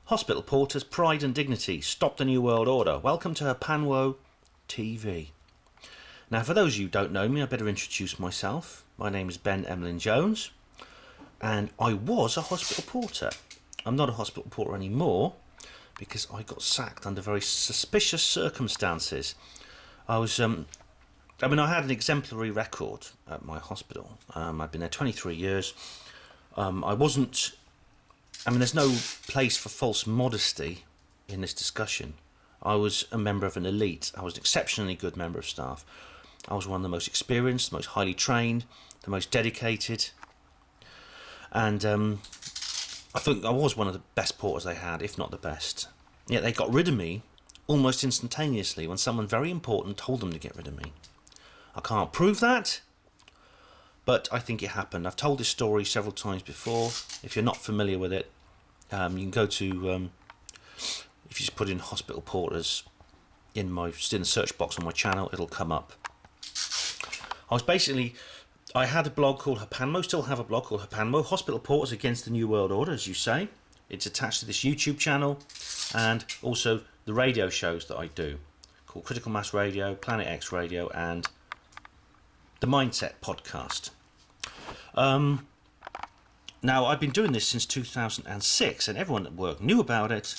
Hospital Porter's Pride and Dignity, Stop the New World Order. Welcome to Panwo TV. Now, for those of you who don't know me, I better introduce myself. My name is Ben Emlyn-Jones, and I was a hospital porter. I'm not a hospital porter anymore because I got sacked under very suspicious circumstances. I had an exemplary record at my hospital. I'd been there 23 years. There's no place for false modesty in this discussion. I was a member of an elite. I was an exceptionally good member of staff. I was one of the most experienced, the most highly trained, the most dedicated. And I think I was one of the best porters they had, if not the best. Yet they got rid of me almost instantaneously when someone very important told them to get rid of me. I can't prove that, but I think it happened. I've told this story several times before. If you're not familiar with it, you can go to, if you just put in hospital porters in the search box on my channel, it'll come up. I had a blog called Hapanmo, still have a blog called Hapanmo, Hospital Porters Against the New World Order, as you say. It's attached to this YouTube channel and also the radio shows that I do, called Critical Mass Radio, Planet X Radio, and the Mindset podcast. Now, I've been doing this since 2006, and everyone at work knew about it,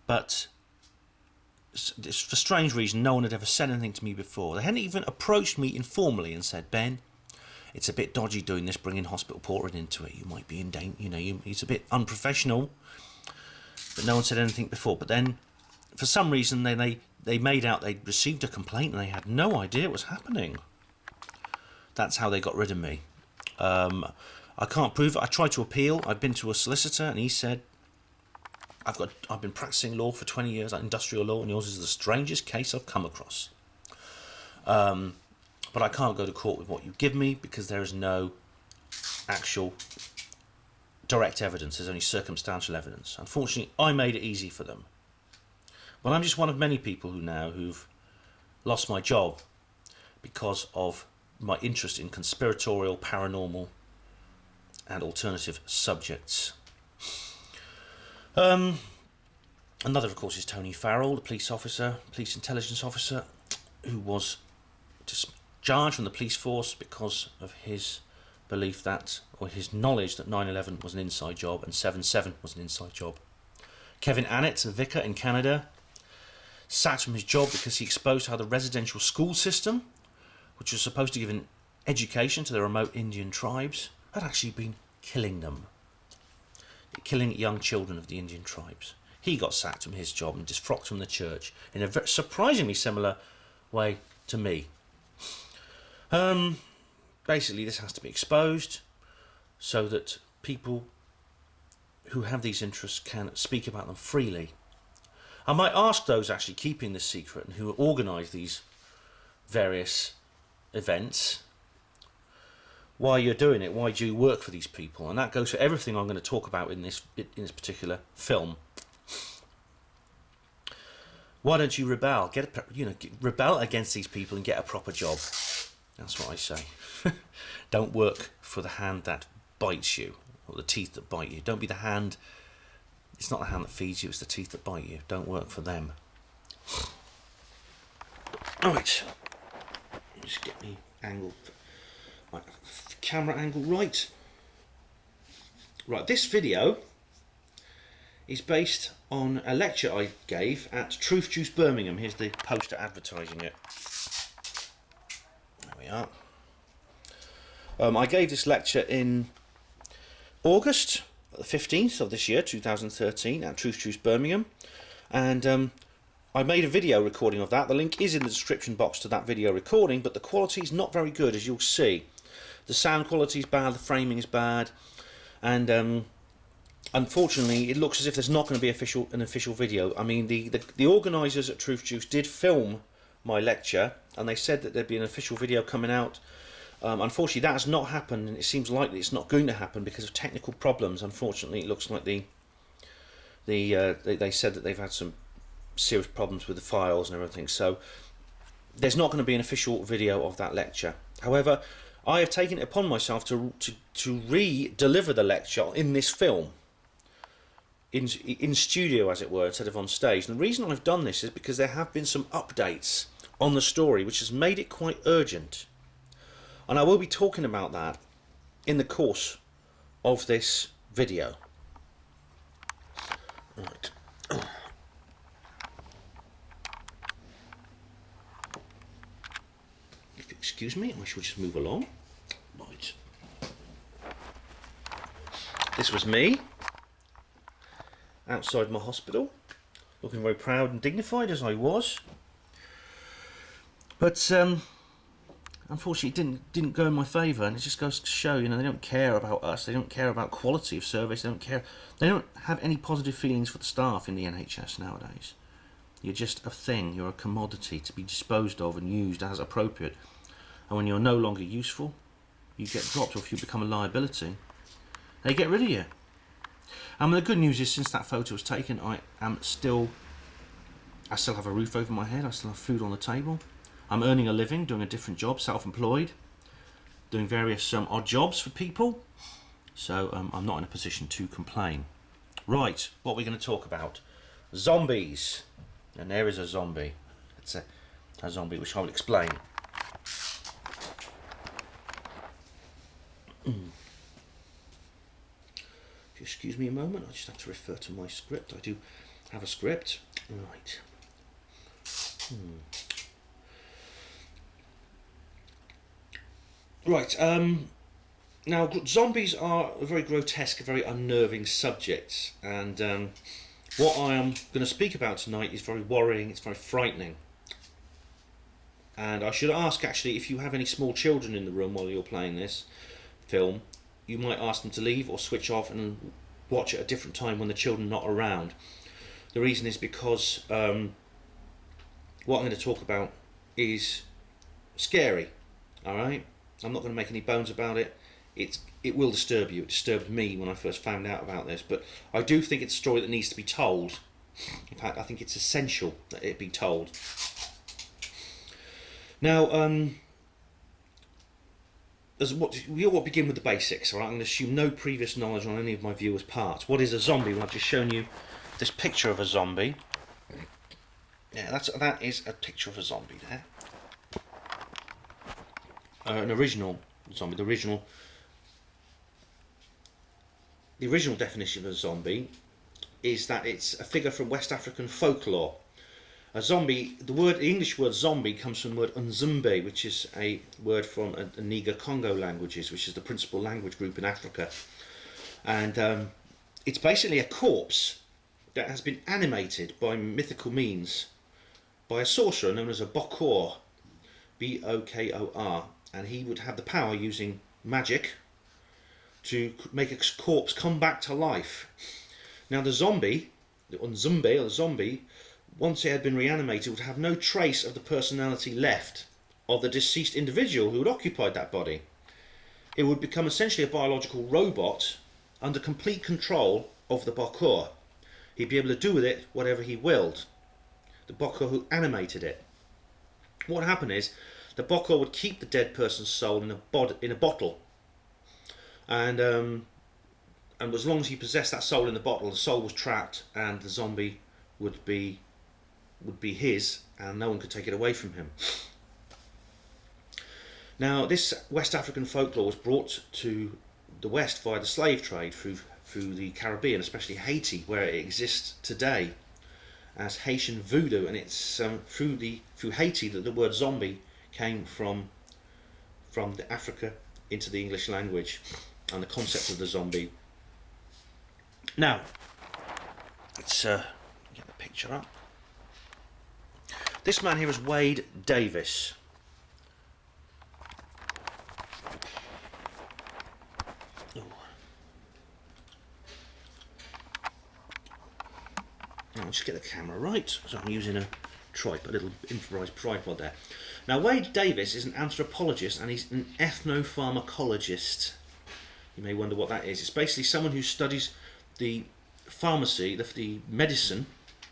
but for strange reason, no one had ever said anything to me before. They hadn't even approached me informally and said, Ben, it's a bit dodgy doing this, bringing hospital portering into it. You might be in danger, it's a bit unprofessional, but no one said anything before. But then, for some reason, they made out they'd received a complaint and they had no idea what was happening. That's how they got rid of me. I can't prove it. I tried to appeal. I've been to a solicitor and he said, I've been practicing law for 20 years, like industrial law, and yours is the strangest case I've come across. But I can't go to court with what you give me because there is no actual direct evidence. There's only circumstantial evidence. Unfortunately, I made it easy for them. Well, I'm just one of many people who've lost my job because of my interest in conspiratorial, paranormal, and alternative subjects. Another, of course, is Tony Farrell, the police intelligence officer, who was discharged from the police force because of his belief that, or his knowledge that 9/11 was an inside job and 7/7 was an inside job. Kevin Annett, a vicar in Canada, sacked from his job because he exposed how the residential school system, which was supposed to give an education to the remote Indian tribes, had actually been killing them. Killing young children of the Indian tribes. He got sacked from his job and disfrocked from the church in a surprisingly similar way to me. Basically, this has to be exposed so that people who have these interests can speak about them freely. I might ask those actually keeping this secret and who organise these various events, why you're doing it, why do you work for these people? And that goes for everything I'm going to talk about in this particular film. Why don't you rebel? Rebel against these people and get a proper job. That's what I say. Don't work for the hand that bites you, or the teeth that bite you. Don't be the hand. It's not the hand that feeds you, it's the teeth that bite you. Don't work for them. Right. Just get me camera angle right. Right, this video is based on a lecture I gave at Truth Juice Birmingham. Here's the poster advertising it. There we are. I gave this lecture in August the 15th of this year, 2013, at Truth Juice Birmingham, and I made a video recording of that. The link is in the description box to that video recording, but the quality is not very good, as you'll see. The sound quality is bad, the framing is bad, and unfortunately it looks as if there's not going to be an official video. I mean, the organisers at Truth Juice did film my lecture, and they said that there'd be an official video coming out. Unfortunately, that has not happened, and it seems likely it's not going to happen because of technical problems. Unfortunately, it looks like they said that they've had some serious problems with the files and everything, so there's not going to be an official video of that lecture. However, I have taken it upon myself to re-deliver the lecture in this film. in studio, as it were, instead of on stage. And the reason I've done this is because there have been some updates on the story, which has made it quite urgent. And I will be talking about that in the course of this video. Right. If you excuse me, I shall just move along. Right. This was me outside my hospital, looking very proud and dignified as I was. But unfortunately, it didn't go in my favour, and it just goes to show, you know, they don't care about us. They don't care about quality of service. They don't care. They don't have any positive feelings for the staff in the NHS nowadays. You're just a thing. You're a commodity to be disposed of and used as appropriate. And when you're no longer useful, you get dropped, or if you become a liability, they get rid of you. And the good news is, since that photo was taken, I still have a roof over my head. I still have food on the table. I'm earning a living, doing a different job, self-employed, doing various odd jobs for people. So I'm not in a position to complain. Right, what we're going to talk about. Zombies. And there is a zombie. It's a zombie, which I will explain. If you excuse me a moment, I just have to refer to my script. I do have a script. Right. Right, now zombies are a very grotesque, very unnerving subject, and what I am going to speak about tonight is very worrying, it's very frightening. And I should ask, actually, if you have any small children in the room while you're playing this film, you might ask them to leave or switch off and watch at a different time when the children are not around. The reason is because what I'm going to talk about is scary, alright? I'm not going to make any bones about it. It will disturb you. It disturbed me when I first found out about this, but I do think it's a story that needs to be told. In fact, I think it's essential that it be told. Now, we ought to begin with the basics. All right? I'm going to assume no previous knowledge on any of my viewers' parts. What is a zombie? Well, I've just shown you this picture of a zombie. Yeah, that is a picture of a zombie there. An original zombie. The original definition of a zombie is that it's a figure from West African folklore. A zombie, the English word zombie comes from the word unzumbe, which is a word from the Niger-Congo languages, which is the principal language group in Africa. And it's basically a corpse that has been animated by mythical means by a sorcerer known as a bokor, B-O-K-O-R. And he would have the power, using magic, to make a corpse come back to life. Now the zombie, the unzumbe, or the zombie, once it had been reanimated, would have no trace of the personality left of the deceased individual who had occupied that body. It would become essentially a biological robot under complete control of the bokor. He'd be able to do with it whatever he willed. The bokor who animated it. What would happen is, the bokor would keep the dead person's soul in a bottle, and as long as he possessed that soul in the bottle, the soul was trapped, and the zombie would be his, and no one could take it away from him. Now, this West African folklore was brought to the West via the slave trade through the Caribbean, especially Haiti, where it exists today as Haitian voodoo, and it's through Haiti that the word zombie came from the Africa into the English language, and the concept of the zombie. Now, let's get the picture up. This man here is Wade Davis. Now, just get the camera right, so I'm using a little improvised tripod there. Now, Wade Davis is an anthropologist and he's an ethnopharmacologist. You may wonder what that is. It's basically someone who studies the pharmacy, the medicine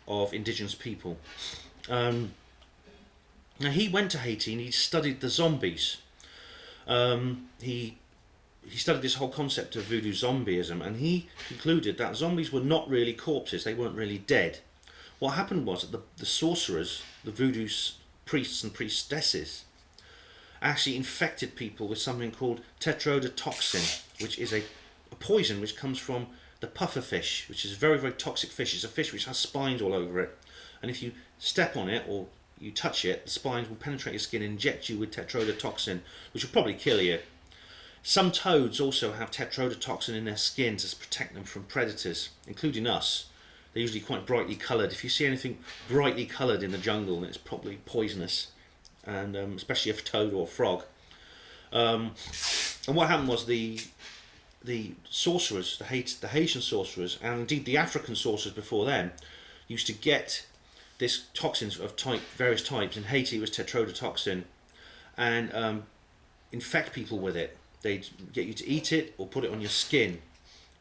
of indigenous people. Now, he went to Haiti and he studied the zombies. He he studied this whole concept of voodoo zombieism, and he concluded that zombies were not really corpses, they weren't really dead. What happened was that the sorcerers, the voodoo priests and priestesses, actually infected people with something called tetrodotoxin, which is a poison which comes from the pufferfish, which is a very, very toxic fish. It's a fish which has spines all over it, and if you step on it or you touch it, the spines will penetrate your skin and inject you with tetrodotoxin, which will probably kill you. Some toads also have tetrodotoxin in their skin to protect them from predators, including us. They're usually quite brightly coloured. If you see anything brightly coloured in the jungle, then it's probably poisonous, and especially if a toad or a frog. And what happened was the sorcerers, the Haitian sorcerers, and indeed the African sorcerers before them, used to get this toxins of various types. In Haiti it was tetrodotoxin, and infect people with it. They'd get you to eat it or put it on your skin,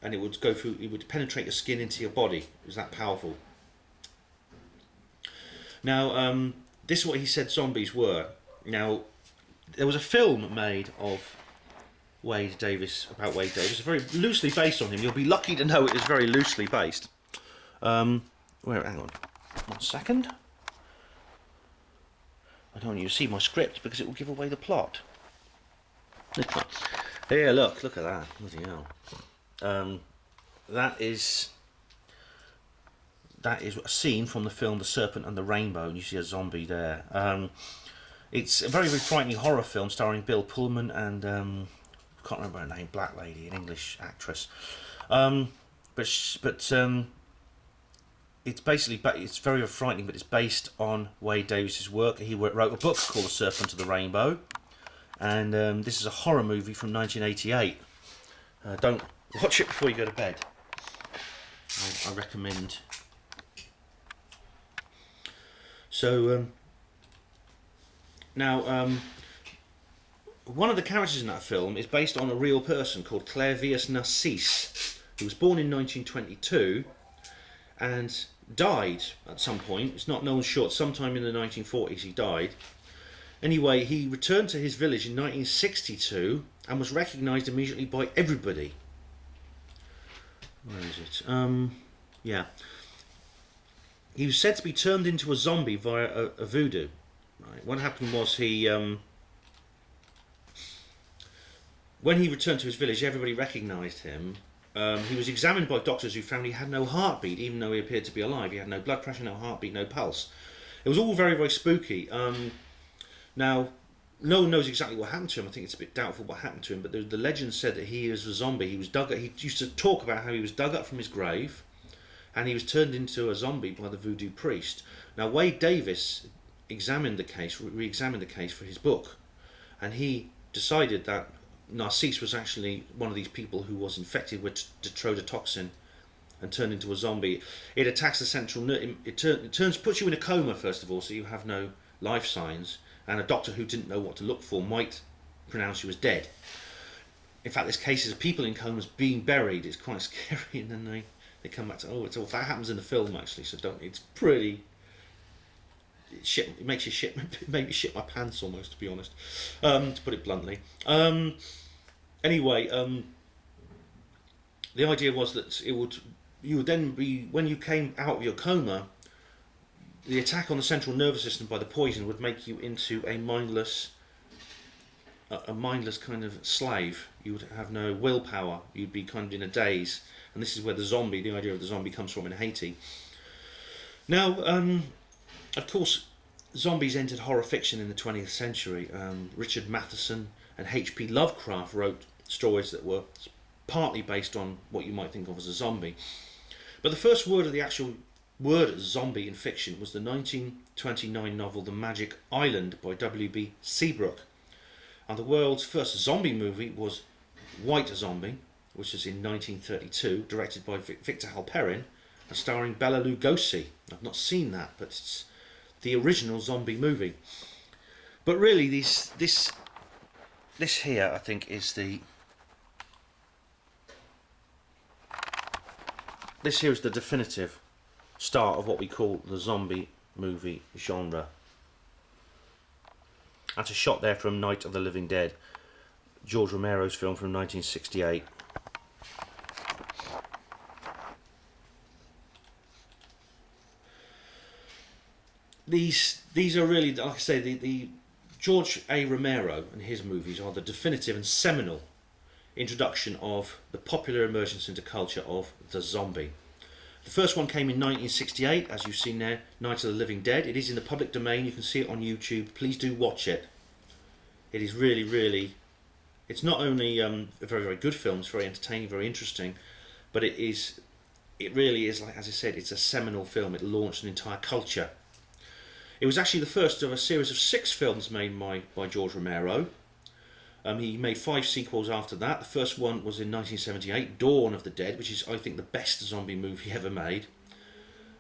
and it would go through, it would penetrate your skin into your body. It was that powerful. Now, this is what he said zombies were. Now, there was a film made of Wade Davis, about Wade Davis, very loosely based on him. You'll be lucky to know it is very loosely based. Hang on, 1 second. I don't want you to see my script because it will give away the plot. Here, look at that. Bloody hell. That is a scene from the film The Serpent and the Rainbow, and you see a zombie there. It's a very, very frightening horror film starring Bill Pullman and I can't remember her name, black lady, an English actress. It's basically, it's very frightening, but it's based on Wade Davis's work. He wrote a book called The Serpent and the Rainbow, and this is a horror movie from 1988. Don't watch it before you go to bed. I recommend. So now, one of the characters in that film is based on a real person called Clairvius Narcisse, who was born in 1922 and died at some point. It's not known short. Sometime in the 1940s he died. Anyway, he returned to his village in 1962 and was recognised immediately by everybody. Where is it? Yeah. He was said to be turned into a zombie via a voodoo. Right. What happened was when he returned to his village, everybody recognised him. He was examined by doctors who found he had no heartbeat, even though he appeared to be alive. He had no blood pressure, no heartbeat, no pulse. It was all very, very spooky. Now, no one knows exactly what happened to him. I think it's a bit doubtful what happened to him, but the legend said that he is a zombie. He was dug up. He used to talk about how he was dug up from his grave, and he was turned into a zombie by the voodoo priest. Now, Wade Davis examined the case, re-examined the case for his book, and he decided that Narcisse was actually one of these people who was infected with tetrodotoxin and turned into a zombie. It attacks the central nerve. It puts you in a coma first of all, so you have no life signs, and a doctor who didn't know what to look for might pronounce you as dead. In fact, there's cases of people in comas being buried. It's quite scary, and then they come back to it's all that happens in the film actually. So don't. It's pretty. It makes you shit. It made me shit my pants almost, to be honest. To put it bluntly. Anyway, the idea was that you would then be, when you came out of your coma, the attack on the central nervous system by the poison would make you into a mindless kind of slave. You would have no willpower. You'd be kind of in a daze, and this is where the idea of the zombie comes from in Haiti. Now, of course, zombies entered horror fiction in the 20th century. Richard Matheson and H.P. Lovecraft wrote stories that were partly based on what you might think of as a zombie. But the first word of the actual word zombie in fiction was the 1929 novel The Magic Island by W.B. Seabrook. And the world's first zombie movie was White Zombie, which was in 1932, directed by Victor Halperin and starring Bela Lugosi. I've not seen that, but it's the original zombie movie. But really, this here, I think, is the... This here is the definitive start of what we call the zombie movie genre. That's a shot there from Night of the Living Dead. George Romero's film from 1968. These are really, like I say, the George A. Romero and his movies are the definitive and seminal introduction of the popular emergence into culture of the zombie. The first one came in 1968, as you've seen there, Night of the Living Dead. It is in the public domain, you can see it on YouTube. Please do watch it. It is really, really, it's not only a very, very good film, it's very entertaining, very interesting, but it really is, like as I said, it's a seminal film. It launched an entire culture. It was actually the first of a series of 6 films made by George Romero. He made 5 sequels after that. The first one was in 1978, Dawn of the Dead, which is, I think, the best zombie movie ever made.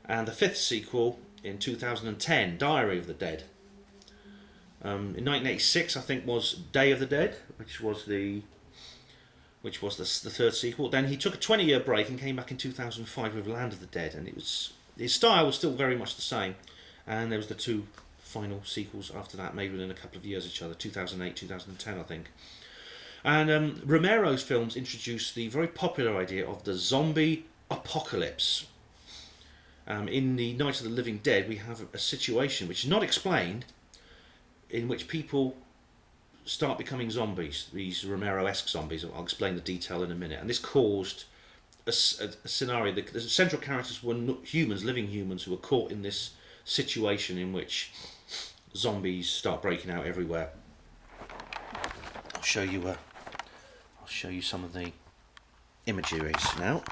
And the 5th sequel in 2010, Diary of the Dead. In 1986, I think, was Day of the Dead, which was the 3rd sequel. Then he took a 20-year break and came back in 2005 with Land of the Dead, and his style was still very much the same. And there was the 2 final sequels after that, made within a couple of years of each other, 2008, 2010, I think. And Romero's films introduced the very popular idea of the zombie apocalypse. In the Night of the Living Dead, we have a situation which is not explained, in which people start becoming zombies, these Romero-esque zombies. I'll explain the detail in a minute. And this caused a scenario. The central characters were humans, living humans, who were caught in this situation in which zombies start breaking out everywhere. I'll show you some of the imagery now.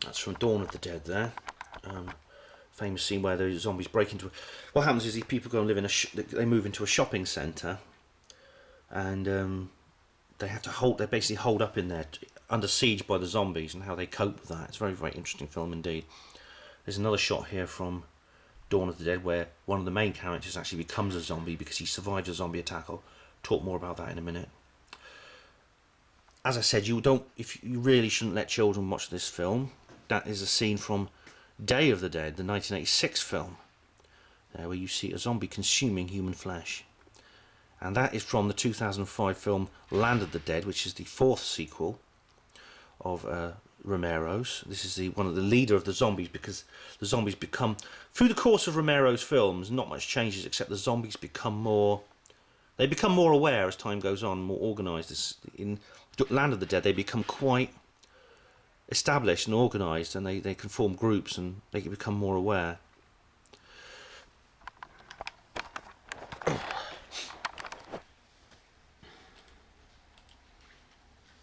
That's from Dawn of the Dead there. Famous scene where the zombies break into. What happens is these people go and live in they move into a shopping centre, and they have to hold. They basically hold up in there, under siege by the zombies, and how they cope with that. It's a very, very interesting film indeed. There's another shot here from Dawn of the Dead where one of the main characters actually becomes a zombie because he survived a zombie attack. I'll talk more about that in a minute. As I said, you really shouldn't let children watch this film. That is a scene from Day of the Dead, the 1986 film, where you see a zombie consuming human flesh. And that is from the 2005 film Land of the Dead, which is the 4th sequel of Romero's. This is one of the leader of the zombies, because the zombies become, through the course of Romero's films, not much changes except the zombies become more aware as time goes on, more organised. In Land of the Dead, they become quite established and organised, and they can form groups and they can become more aware.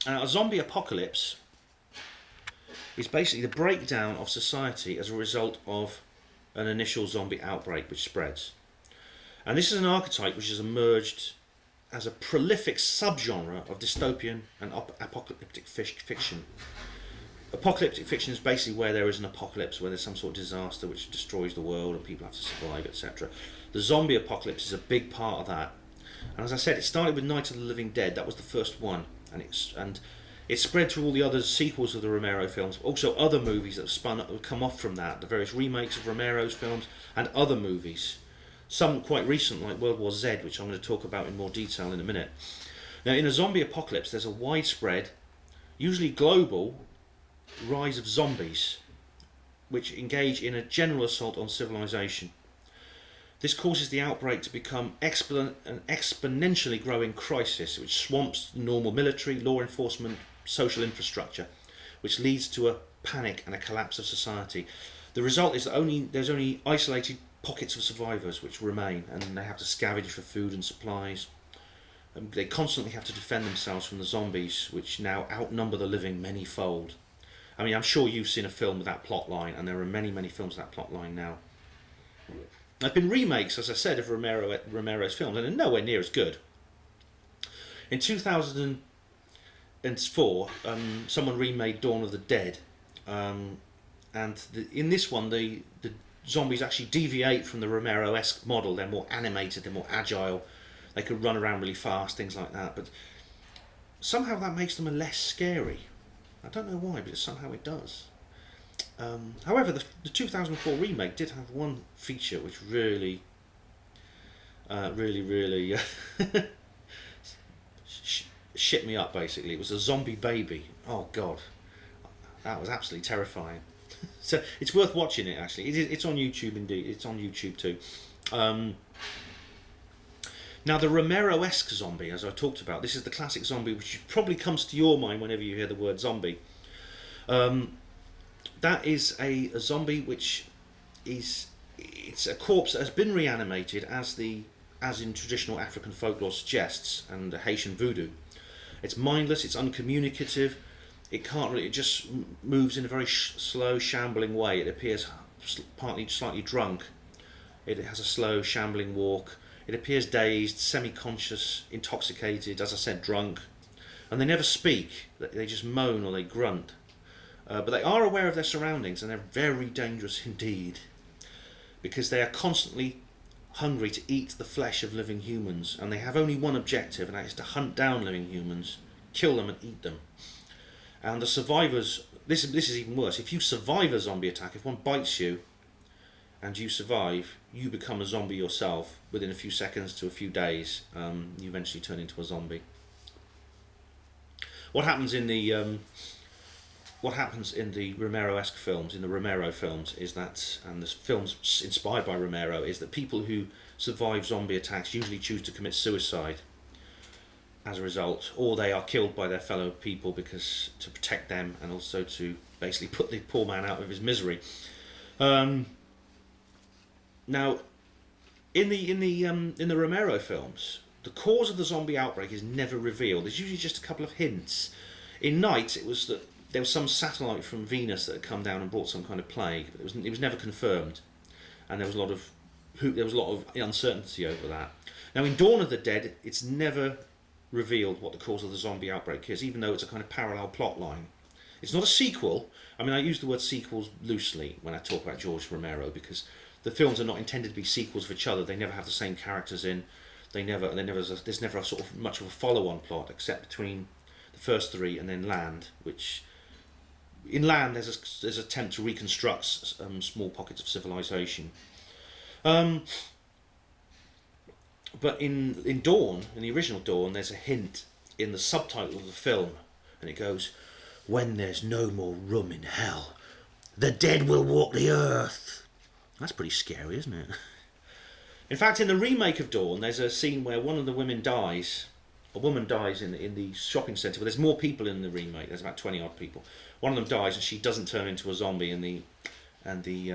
A zombie apocalypse is basically the breakdown of society as a result of an initial zombie outbreak which spreads. And this is an archetype which has emerged as a prolific subgenre of dystopian and apocalyptic fiction. Apocalyptic fiction is basically where there is an apocalypse, where there's some sort of disaster which destroys the world and people have to survive, etc. The zombie apocalypse is a big part of that. And as I said, it started with Night of the Living Dead. That was the first one, and it spread to all the other sequels of the Romero films, also other movies that have come off from that, the various remakes of Romero's films and other movies. Some quite recent, like World War Z, which I'm going to talk about in more detail in a minute. Now, in a zombie apocalypse, there's a widespread, usually global, rise of zombies which engage in a general assault on civilization. This causes the outbreak to become an exponentially growing crisis which swamps the normal military, law enforcement, social infrastructure, which leads to a panic and a collapse of society. The result is that there's only isolated pockets of survivors which remain, and they have to scavenge for food and supplies. They constantly have to defend themselves from the zombies, which now outnumber the living many-fold. I mean, I'm sure you've seen a film with that plot line, and there are many, many films with that plot line now. There have been remakes, as I said, of Romero's films, and they're nowhere near as good. In 2004, someone remade Dawn of the Dead, in this one, the zombies actually deviate from the Romero-esque model. They're more animated, they're more agile, they can run around really fast, things like that. But somehow that makes them less scary. I don't know why, but somehow it does. However, the 2004 remake did have one feature which really Really shit me up, basically. It was a zombie baby. Oh God, that was absolutely terrifying. So it's worth watching it, actually. It's on YouTube, indeed. It's on YouTube too. Now, the Romero-esque zombie, as I talked about, this is the classic zombie which probably comes to your mind whenever you hear the word zombie. That is a zombie which it's a corpse that has been reanimated as in traditional African folklore suggests, and Haitian voodoo. It's mindless, it's uncommunicative, it can't really, it just moves in a very slow, shambling way. It appears partly slightly drunk. It has a slow, shambling walk. It appears dazed, semi-conscious, intoxicated, as I said, drunk. And they never speak, they just moan or they grunt. But they are aware of their surroundings, and they're very dangerous indeed, because they are constantly hungry to eat the flesh of living humans, and they have only one objective, and that is to hunt down living humans, kill them and eat them. And the survivors, this is even worse, if you survive a zombie attack, if one bites you and you survive, you become a zombie yourself within a few seconds to a few days. You eventually turn into a zombie. What happens in the Romero-esque films, in the Romero films, is that, and the films inspired by Romero, is that people who survive zombie attacks usually choose to commit suicide as a result, or they are killed by their fellow people because to protect them, and also to basically put the poor man out of his misery. Now, in the Romero films, the cause of the zombie outbreak is never revealed. There's usually just a couple of hints. In Night, it was that there was some satellite from Venus that had come down and brought some kind of plague, but it was never confirmed, and there was a lot of uncertainty over that. Now, in Dawn of the Dead, it's never revealed what the cause of the zombie outbreak is, even though it's a kind of parallel plot line. It's not a sequel. I mean, I use the word sequels loosely when I talk about George Romero, because the films are not intended to be sequels of each other. They never have the same characters in. There's never a sort of much of a follow-on plot, except between the first three and then Land, which in Land there's an attempt to reconstruct small pockets of civilization. But in Dawn, in the original Dawn, there's a hint in the subtitle of the film, and it goes, "When there's no more room in hell, the dead will walk the earth." That's pretty scary, isn't it? In fact, in the remake of Dawn, there's a scene where one of the women dies. A woman dies in the shopping centre, but there's more people in the remake. There's about 20 odd people. One of them dies, and she doesn't turn into a zombie. And the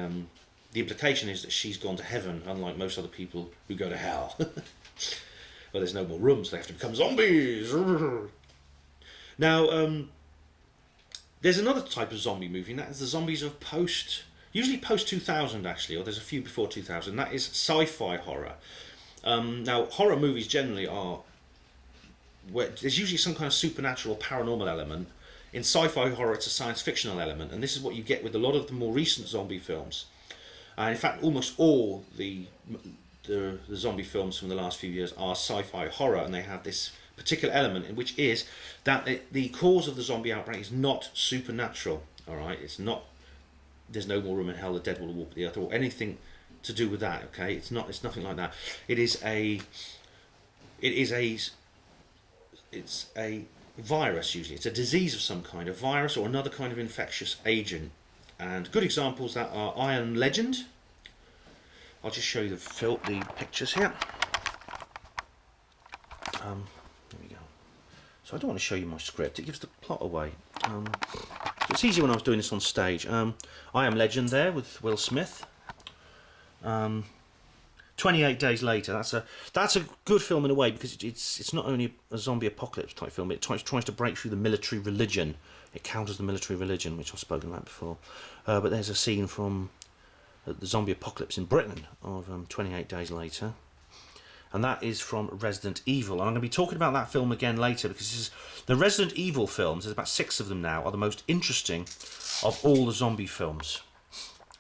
implication is that she's gone to heaven, unlike most other people who go to hell. Well, there's no more rooms; they have to become zombies. Now, there's another type of zombie movie, and that is the zombies of usually post 2000 actually, or there's a few before 2000. That is sci-fi horror. Now, horror movies generally are where there's usually some kind of supernatural or paranormal element. In sci-fi horror, it's a science fictional element, and this is what you get with a lot of the more recent zombie films. In fact, almost all the zombie films from the last few years are sci-fi horror, and they have this particular element, in which is that the cause of the zombie outbreak is not supernatural. All right, it's not. There's no more room in hell. The dead will walk the earth, or anything to do with that. Okay, it's not. It's nothing like that. It's a virus usually. It's a disease of some kind, a virus or another kind of infectious agent. And good examples that are I Am Legend. I'll just show you the pictures here. There we go. So I don't want to show you my script. It gives the plot away. So it's easy when I was doing this on stage. I Am Legend there with Will Smith. 28 Days Later. That's a good film in a way, because it's not only a zombie apocalypse type film. It tries to break through the military religion. It counters the military religion, which I've spoken about before. But there's a scene from the zombie apocalypse in Britain of 28 Days Later. And that is from Resident Evil. And I'm going to be talking about that film again later, because the Resident Evil films, there's about 6 of them now, are the most interesting of all the zombie films.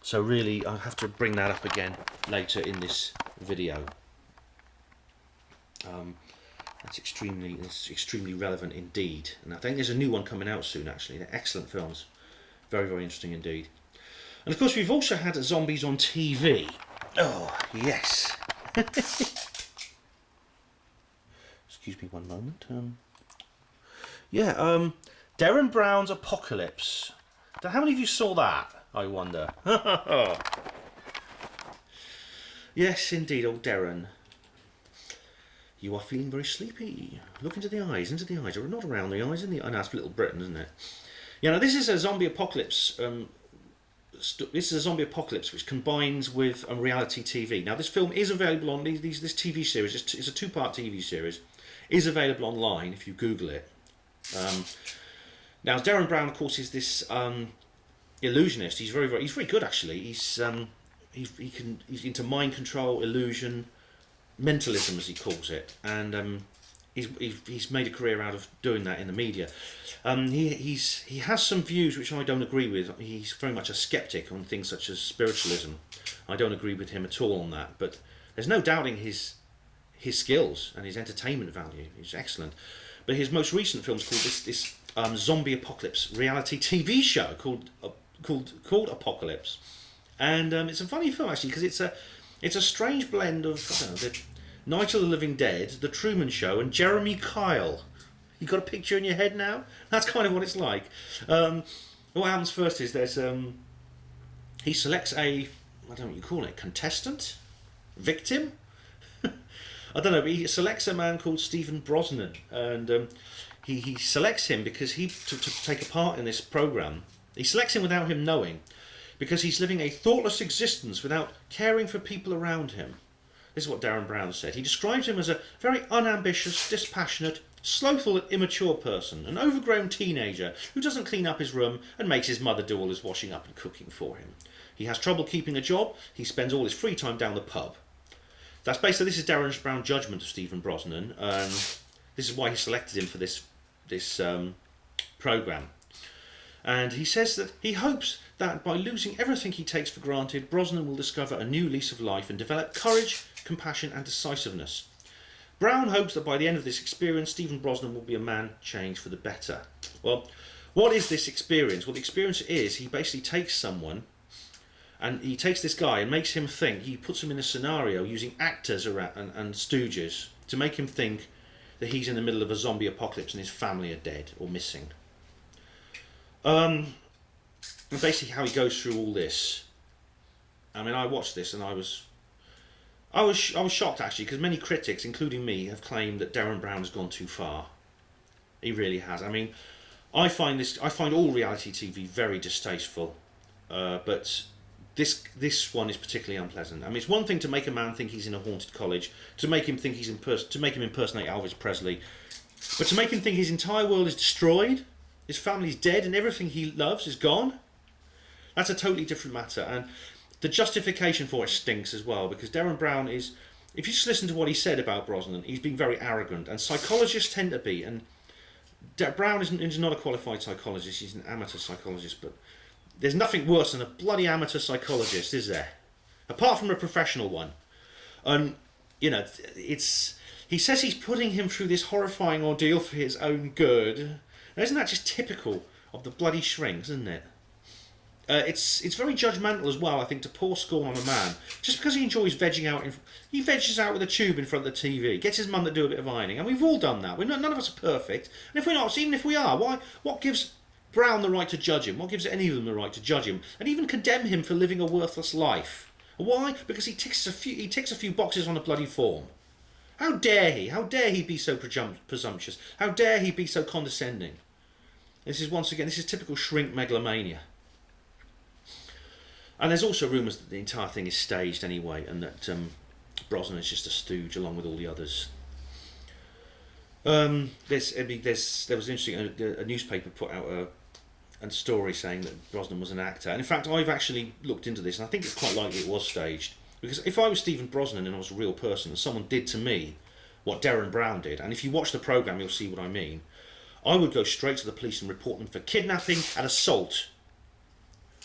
So really, I'll have to bring that up again later in this video. That's extremely relevant indeed. And I think there's a new one coming out soon, actually. They're excellent films. Very, very interesting indeed. And of course, we've also had zombies on TV. Oh, yes. Excuse me one moment. Derren Brown's Apocalypse. Now, how many of you saw that, I wonder? Yes, indeed, old Derren. You are feeling very sleepy. Look into the eyes, or not around the eyes, in the... Oh, no, that's Little Britain, isn't it? Yeah, now this is a zombie apocalypse. This is a zombie apocalypse which combines with reality TV. Now, this film is available on this TV series. It's a two-part TV series. Is available online if you Google it. Now, Derren Brown, of course, is this illusionist. He's very good actually. He's into mind control, illusion, mentalism, as he calls it, and he's made a career out of doing that in the media. He has some views which I don't agree with. He's very much a skeptic on things such as spiritualism. I don't agree with him at all on that, but there's no doubting his skills and his entertainment value. He's excellent. But his most recent film's called this zombie apocalypse reality TV show called Apocalypse, and it's a funny film actually because it's a strange blend of, I don't know, Night of the Living Dead, The Truman Show, and Jeremy Kyle. You got a picture in your head now? That's kind of what it's like. What happens first is he selects I don't know what you call it, contestant? Victim? I don't know, but he selects a man called Stephen Brosnan, and he selects him because to take a part in this programme. He selects him without him knowing, because he's living a thoughtless existence without caring for people around him. This is what Derren Brown said. He describes him as a very unambitious, dispassionate, slothful and immature person, an overgrown teenager who doesn't clean up his room and makes his mother do all his washing up and cooking for him. He has trouble keeping a job. He spends all his free time down the pub. That's basically, this is Derren Brown's judgment of Stephen Brosnan, and this is why he selected him for this programme. And he says that he hopes that by losing everything he takes for granted, Brosnan will discover a new lease of life and develop courage, compassion and decisiveness. Brown hopes that by the end of this experience, Stephen Brosnan will be a man changed for the better. Well, what is this experience? Well, the experience is he basically takes someone, and he takes this guy and makes him think. He puts him in a scenario using actors and stooges to make him think that he's in the middle of a zombie apocalypse and his family are dead or missing. And basically how he goes through all this. I mean, I watched this and I was shocked actually, because many critics, including me, have claimed that Derren Brown has gone too far. He really has. I mean, I find all reality TV very distasteful, but this one is particularly unpleasant. I mean, it's one thing to make a man think he's in a haunted college, to make him think to make him impersonate Elvis Presley, but to make him think his entire world is destroyed, his family's dead, and everything he loves is gone. That's a totally different matter, and the justification for it stinks as well, because Derren Brown is, if you just listen to what he said about Brosnan, he's being very arrogant, and psychologists tend to be, and Brown is not a qualified psychologist, he's an amateur psychologist, but there's nothing worse than a bloody amateur psychologist, is there? Apart from a professional one. And, you know, he says he's putting him through this horrifying ordeal for his own good. Now, isn't that just typical of the bloody shrinks, isn't it? It's very judgmental as well, I think, to pour scorn on a man just because he enjoys vegging out. He veggies out with a tube in front of the TV, gets his mum to do a bit of ironing, and we've all done that. None of us are perfect, and if we're not, even if we are, what gives Brown the right to judge him? What gives any of them the right to judge him and even condemn him for living a worthless life? Why? Because he ticks a few boxes on a bloody form. How dare he? How dare he be so presumptuous? How dare he be so condescending? This is typical shrink megalomania. And there's also rumours that the entire thing is staged anyway, and that Brosnan is just a stooge along with all the others. There was interesting. A newspaper put out a story saying that Brosnan was an actor, and in fact, I've actually looked into this, and I think it's quite likely it was staged. Because if I was Stephen Brosnan and I was a real person, and someone did to me what Derren Brown did, and if you watch the programme, you'll see what I mean. I would go straight to the police and report them for kidnapping and assault.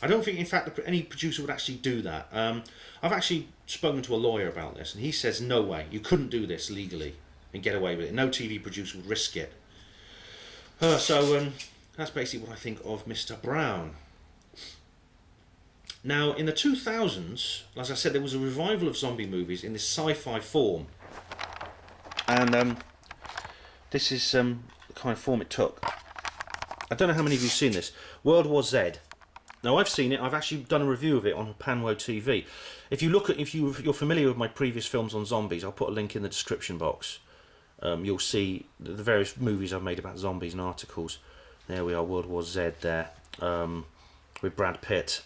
I don't think, in fact, any producer would actually do that. I've actually spoken to a lawyer about this, and he says, no way, you couldn't do this legally and get away with it. No TV producer would risk it. So that's basically what I think of Mr. Brown. Now, in the 2000s, as I said, there was a revival of zombie movies in this sci-fi form. And This is the kind of form it took. I don't know how many of you have seen this. World War Z. Now I've seen it. I've actually done a review of it on Panwo TV. If you're familiar with my previous films on zombies, I'll put a link in the description box. You'll see the various movies I've made about zombies and articles. There we are, World War Z there, with Brad Pitt.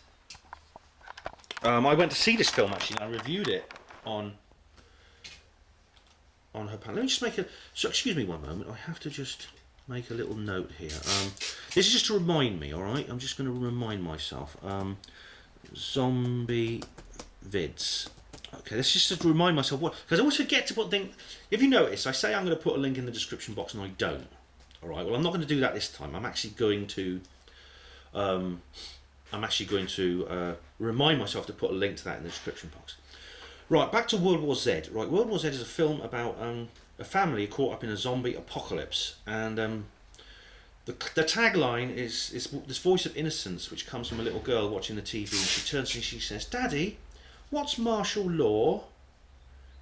I went to see this film actually, and I reviewed it on her panel. Let me just make a... So, excuse me one moment, I have to just make a little note here. This is just to remind me, alright? I'm just going to remind myself. Zombie vids. Okay, let's just to remind myself what... Because I always forget to put things... If you notice, I say I'm going to put a link in the description box and I don't. Alright, well I'm not going to do that this time. I'm actually going to remind myself to put a link to that in the description box. Right, back to World War Z. Right, World War Z is a film about a family caught up in a zombie apocalypse, and the tagline is this voice of innocence, which comes from a little girl watching the TV, and she turns to me and she says, "Daddy, what's martial law?"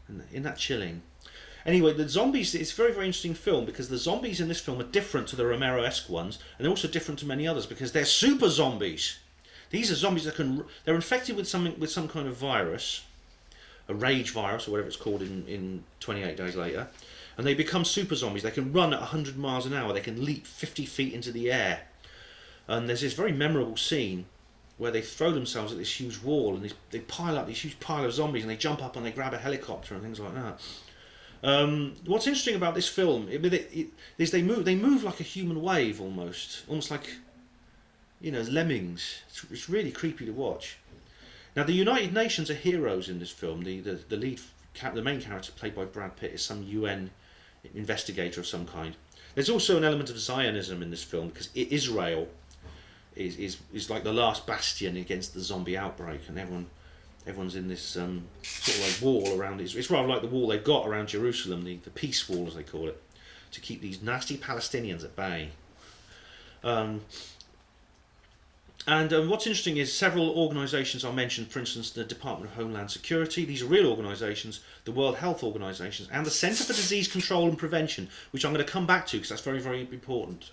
And isn't that chilling? Anyway, the zombies, it's a very, very interesting film because the zombies in this film are different to the Romero-esque ones, and they're also different to many others because they're super zombies. These are zombies that they're infected with some kind of virus, a rage virus or whatever it's called in 28 Days Later, and they become super zombies. They can run at 100 miles an hour, they can leap 50 feet into the air, and there's this very memorable scene where they throw themselves at this huge wall and they pile up these huge pile of zombies and they jump up and they grab a helicopter and things like that. What's interesting about this film is they move like a human wave almost like, you know, lemmings. It's really creepy to watch. Now the United Nations are heroes in this film. The main character played by Brad Pitt is some UN investigator of some kind. There's also an element of Zionism in this film because Israel is like the last bastion against the zombie outbreak, and everyone's in this sort of like wall around it. It's rather like the wall they've got around Jerusalem, the peace wall as they call it, to keep these nasty Palestinians at bay. And what's interesting is several organisations are mentioned, for instance the Department of Homeland Security. These are real organisations, the World Health Organisation and the Centre for Disease Control and Prevention, which I'm going to come back to because that's very, very important.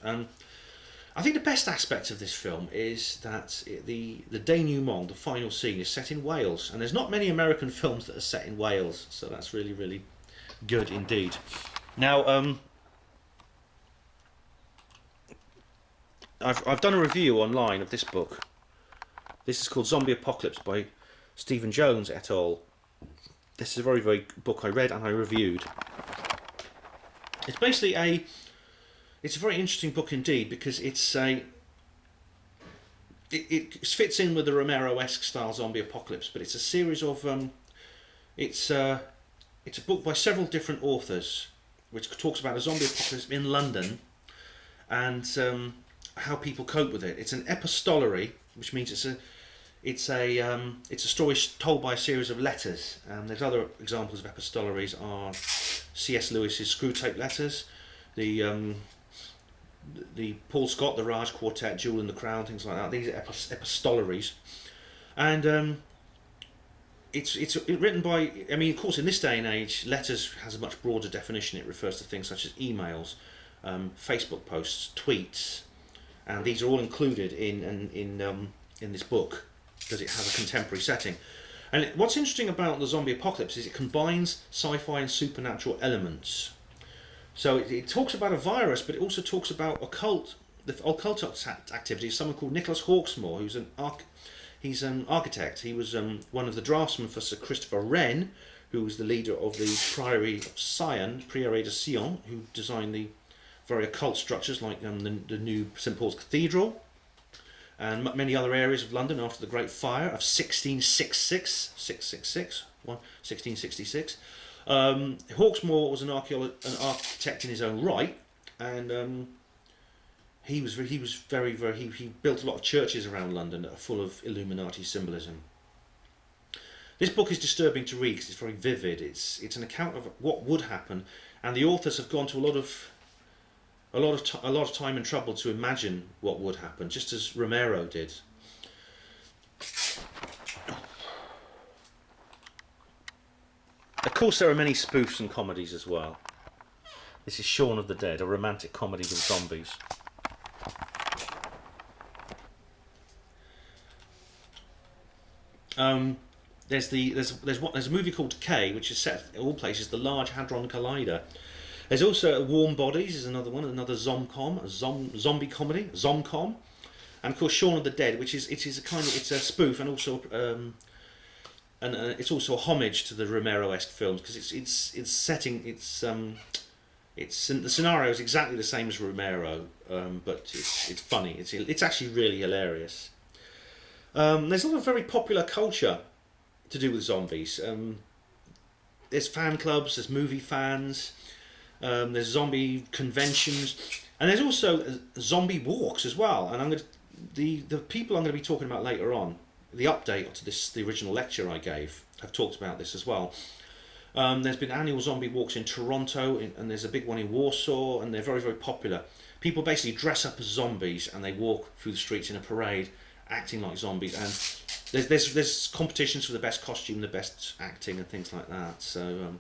I think the best aspect of this film is that the denouement, the final scene, is set in Wales, and there's not many American films that are set in Wales, so that's really, really good indeed. Now, I've done a review online of this book. This is called Zombie Apocalypse by emlyn-jones et al. This is a very, very book I read and I reviewed. It's basically it's a very interesting book indeed because it fits in with the Romero-esque style zombie apocalypse, but it's a series of it's a book by several different authors which talks about a zombie apocalypse in London and how people cope with it. It's an epistolary, which means it's a story told by a series of letters. There's other examples of epistolaries are C.S. Lewis's Screwtape Letters, the Paul Scott, the Raj Quartet, Jewel in the Crown, things like that. These are epistolaries, and it's written by. I mean, of course, in this day and age, letters has a much broader definition. It refers to things such as emails, Facebook posts, tweets, and these are all included in this book because it has a contemporary setting. And what's interesting about the zombie apocalypse is it combines sci-fi and supernatural elements. So it talks about a virus, but it also talks about occult activities. Someone called Nicholas Hawksmoor, who's he's an architect. He was one of the draftsmen for Sir Christopher Wren, who was the leader of the Priory of Sion, Prieuré de Sion, who designed the very occult structures like the new St Paul's Cathedral and many other areas of London after the Great Fire of 1666. Hawksmoor was an architect in his own right, and he built a lot of churches around London that are full of Illuminati symbolism. This book is disturbing to read because it's very vivid. It's an account of what would happen, and the authors have gone to a lot of time and trouble to imagine what would happen, just as Romero did. Of course, there are many spoofs and comedies as well. This is Shaun of the Dead, a romantic comedy with zombies. There's a movie called K, which is set in all places, the Large Hadron Collider. There's also Warm Bodies is another one, another zomcom, zombie comedy, zomcom, and of course Shaun of the Dead, which is it's a spoof and also it's also a homage to the Romero-esque films because it's setting the scenario is exactly the same as Romero, but it's funny. It's actually really hilarious. There's a lot of very popular culture to do with zombies. There's fan clubs, there's movie fans, there's zombie conventions, and there's also zombie walks as well. And the people I'm going to be talking about later on, the update to the original lecture I gave, have talked about this as well. There's been annual zombie walks in Toronto, and there's a big one in Warsaw, and they're very, very popular. People basically dress up as zombies and they walk through the streets in a parade, acting like zombies. And there's competitions for the best costume, the best acting, and things like that. So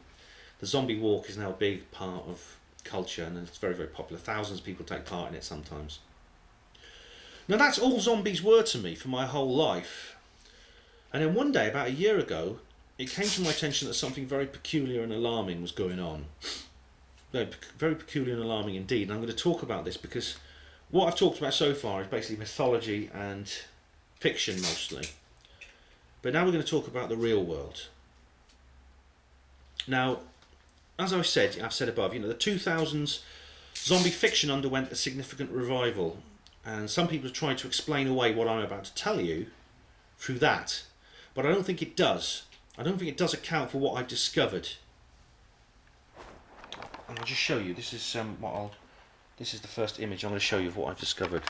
the zombie walk is now a big part of culture, and it's very, very popular. Thousands of people take part in it sometimes. Now that's all zombies were to me for my whole life. And then one day, about a year ago, it came to my attention that something very peculiar and alarming was going on. Very peculiar and alarming indeed. And I'm going to talk about this because what I've talked about so far is basically mythology and fiction mostly. But now we're going to talk about the real world. Now, as I've said above, the 2000s zombie fiction underwent a significant revival. And some people have tried to explain away what I'm about to tell you through that. But I don't think it does. I don't think it does account for what I've discovered. And I'll just show you. This is This is the first image I'm going to show you of what I've discovered.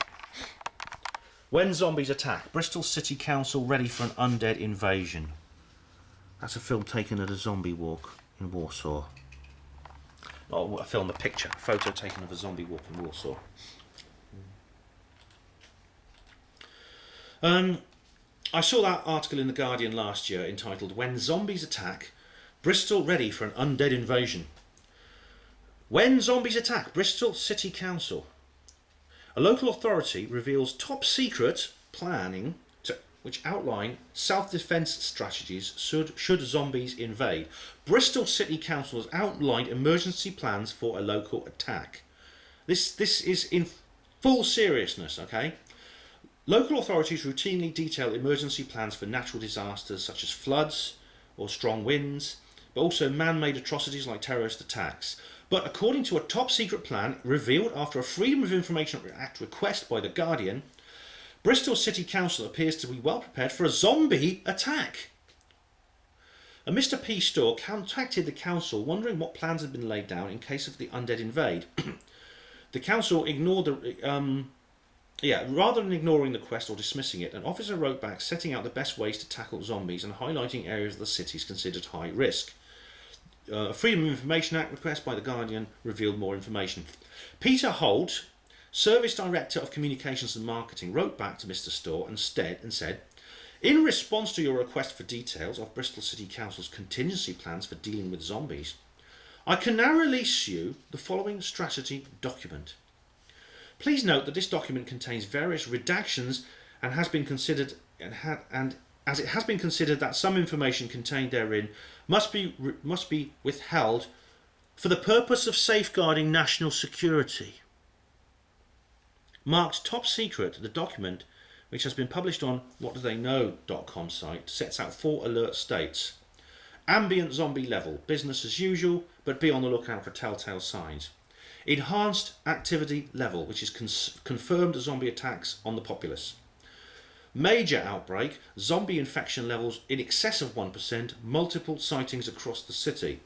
When zombies attack, Bristol City Council ready for an undead invasion. That's a film taken at a zombie walk in Warsaw. Not a film, a picture, a photo taken of a zombie walk in Warsaw. I saw that article in The Guardian last year entitled When Zombies Attack, Bristol Ready for an Undead Invasion. When zombies attack, Bristol City Council. A local authority reveals top secret planning which outline self-defence strategies should zombies invade. Bristol City Council has outlined emergency plans for a local attack. This is in full seriousness, okay? Local authorities routinely detail emergency plans for natural disasters such as floods or strong winds, but also man-made atrocities like terrorist attacks. But according to a top-secret plan revealed after a Freedom of Information Act request by The Guardian, Bristol City Council appears to be well prepared for a zombie attack. A Mr. P store contacted the council wondering what plans had been laid down in case of the undead invade. The council ignored rather than ignoring the request or dismissing it, an officer wrote back setting out the best ways to tackle zombies and highlighting areas of the cities considered high risk. A Freedom of Information Act request by The Guardian revealed more information. Peter Holt, Service Director of Communications and Marketing, wrote back to Mr. Storr and said, in response to your request for details of Bristol City Council's contingency plans for dealing with zombies, I can now release you the following strategy document. Please note that this document contains various redactions and has been considered as it has been considered that some information contained therein must be withheld for the purpose of safeguarding national security. Marked top secret, the document, which has been published on whatdotheyknow.com site, sets out 4 alert states. Ambient zombie level, business as usual, but be on the lookout for telltale signs. Enhanced activity level, which is confirmed zombie attacks on the populace. Major outbreak, zombie infection levels in excess of 1%, multiple sightings across the city.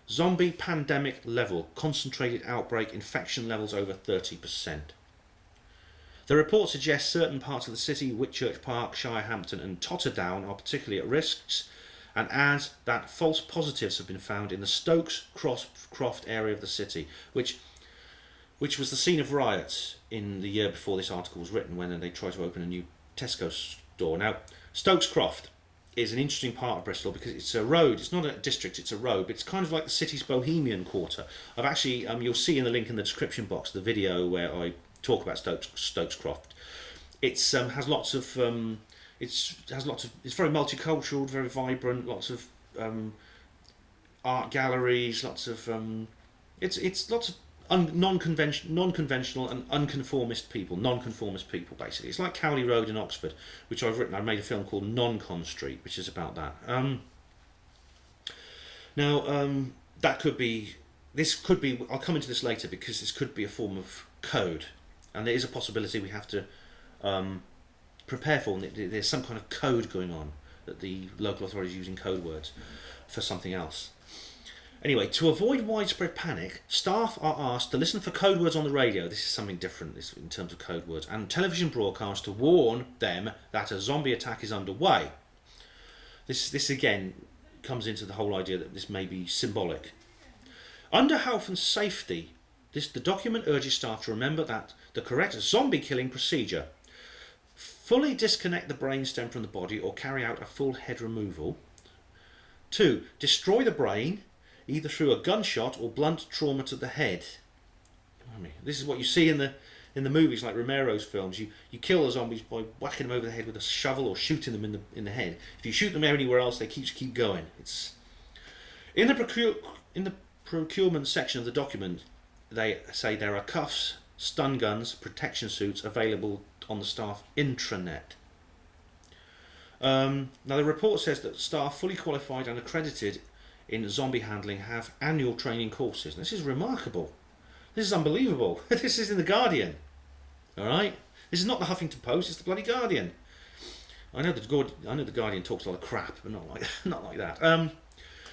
Zombie pandemic level, concentrated outbreak, infection levels over 30%. The report suggests certain parts of the city, Whitchurch Park, Shirehampton and Totterdown, are particularly at risk, and adds that false positives have been found in the Stokes Croft area of the city, which was the scene of riots in the year before this article was written, when they tried to open a new Tesco store. Now, Stokes Croft is an interesting part of Bristol because it's a road. It's not a district, it's a road, but it's kind of like the city's bohemian quarter. I've actually, you'll see in the link in the description box the video where I talk about Stokes Croft. It's has lots of it's very multicultural, very vibrant, lots of art galleries, lots of it's lots of non-conventional and unconformist people, nonconformist people basically. It's like Cowley Road in Oxford, which I've written. I made a film called Non-Con Street, which is about that. That could be, this could be, I'll come into this later because this could be a form of code, and there is a possibility we have to prepare for. There's some kind of code going on that the local authorities are using code words for something else. Anyway, to avoid widespread panic, staff are asked to listen for code words on the radio. This is something different in terms of code words, and television broadcasts to warn them that a zombie attack is underway. This again comes into the whole idea that this may be symbolic. Under health and safety, the document urges staff to remember that the correct zombie killing procedure: fully disconnect the brainstem from the body or carry out a full head removal. 2. Destroy the brain, either through a gunshot or blunt trauma to the head. This is what you see in the movies like Romero's films. You kill the zombies by whacking them over the head with a shovel or shooting them in the head. If you shoot them anywhere else, they keep going. It's in the procurement section of the document. They say there are cuffs, stun guns, protection suits available on the staff intranet. Now the report says that staff fully qualified and accredited in zombie handling have annual training courses. And this is remarkable. This is unbelievable. This is in the Guardian. Alright? This is not the Huffington Post, it's the bloody Guardian. I know the Guardian talks a lot of crap, but not like that.